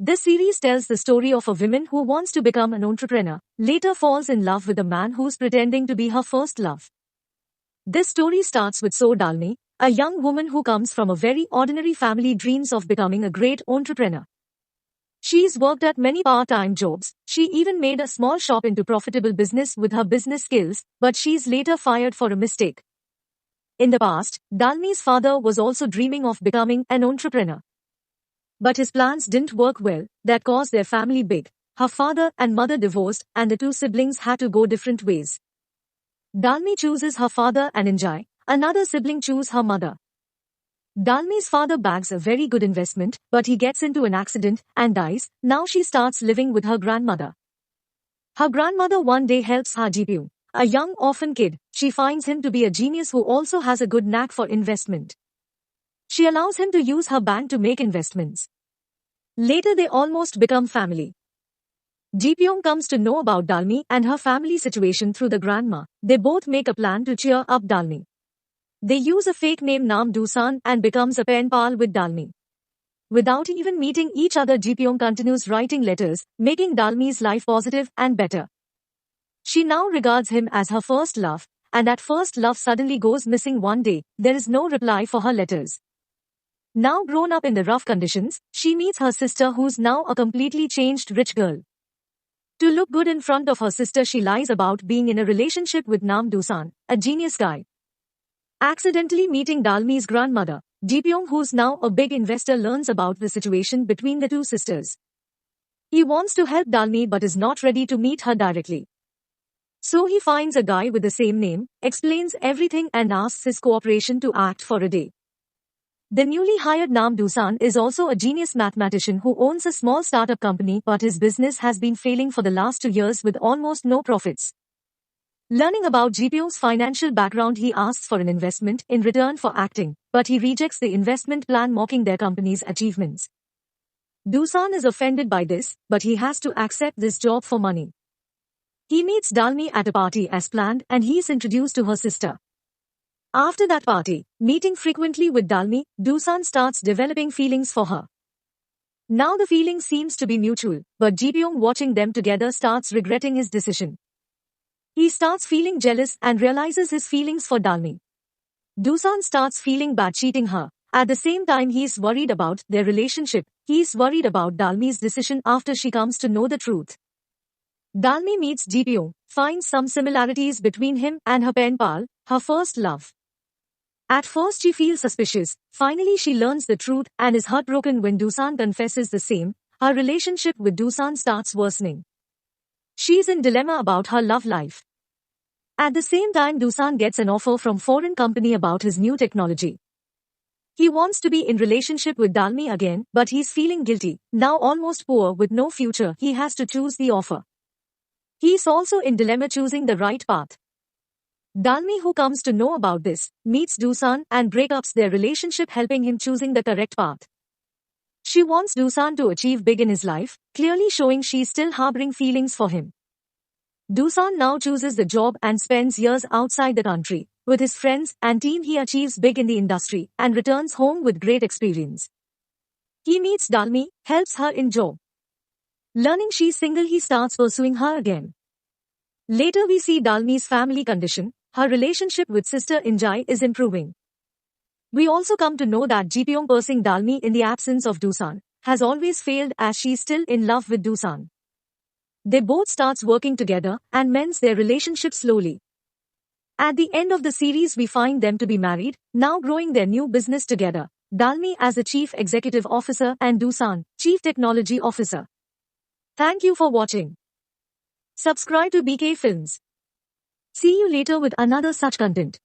This series tells the story of a woman who wants to become an entrepreneur, later falls in love with a man who's pretending to be her first love. This story starts with Dalmi, a young woman who comes from a very ordinary family, dreams of becoming a great entrepreneur. She's worked at many part-time jobs, she even made a small shop into profitable business with her business skills, but she's later fired for a mistake. In the past, Dalmi's father was also dreaming of becoming an entrepreneur. But his plans didn't work well, that caused their family big. Her father and mother divorced, and the two siblings had to go different ways. Dalmi chooses her father and Enjoy, another sibling chooses her mother. Dalmi's father bags a very good investment, but he gets into an accident and dies. Now she starts living with her grandmother. Her grandmother one day helps her Jeepu, a young orphan kid. She finds him to be a genius who also has a good knack for investment. She allows him to use her bank to make investments. Later they almost become family. Jeepyong comes to know about Dalmi and her family situation through the grandma. They both make a plan to cheer up Dalmi. They use a fake name Nam Dusan and becomes a pen pal with Dalmi. Without even meeting each other, Jeepyong continues writing letters, making Dalmi's life positive and better. She now regards him as her first love, and that first love suddenly goes missing one day. There is no reply for her letters. Now grown up in the rough conditions, she meets her sister, who's now a completely changed rich girl. To look good in front of her sister, she lies about being in a relationship with Nam Dusan, a genius guy. Accidentally meeting Dalmi's grandmother, Jeepyong, who's now a big investor, learns about the situation between the two sisters. He wants to help Dalmi but is not ready to meet her directly. So he finds a guy with the same name, explains everything and asks his cooperation to act for a day. The newly hired Nam Dusan is also a genius mathematician who owns a small startup company, but his business has been failing for the last 2 years with almost no profits. Learning about Jeepyong's financial background, he asks for an investment in return for acting, but he rejects the investment plan, mocking their company's achievements. Dusan is offended by this, but he has to accept this job for money. He meets Dalmi at a party as planned and he's introduced to her sister. After that party, meeting frequently with Dalmi, Dusan starts developing feelings for her. Now the feeling seems to be mutual, but Jeepyong, watching them together, starts regretting his decision. He starts feeling jealous and realizes his feelings for Dalmi. Dusan starts feeling bad cheating her. At the same time, he's worried about their relationship. He's worried about Dalmi's decision after she comes to know the truth. Dalmi meets Jeepyong, finds some similarities between him and her pen pal, her first love. At first she feels suspicious, finally she learns the truth and is heartbroken when Dusan confesses the same. Her relationship with Dusan starts worsening. She's in dilemma about her love life. At the same time, Dusan gets an offer from foreign company about his new technology. He wants to be in relationship with Dalmi again, but he's feeling guilty. Now almost poor with no future, he has to choose the offer. He's also in dilemma choosing the right path. Dalmi, who comes to know about this, meets Dusan and breaks up their relationship, helping him choosing the correct path. She wants Dusan to achieve big in his life, clearly showing she's still harboring feelings for him. Dusan now chooses the job and spends years outside the country. With his friends and team, he achieves big in the industry and returns home with great experience. He meets Dalmi, helps her in job. Learning she's single, he starts pursuing her again. Later we see Dalmi's family condition. Her relationship with sister Enjoy is improving. We also come to know that Jeepyong pursuing Dalmi in the absence of Dusan has always failed, as she's still in love with Dusan. They both starts working together and mends their relationship slowly. At the end of the series we find them to be married, now growing their new business together. Dalmi as a Chief Executive Officer and Dusan, Chief Technology Officer. Thank you for watching. Subscribe to BK Films. See you later with another such content.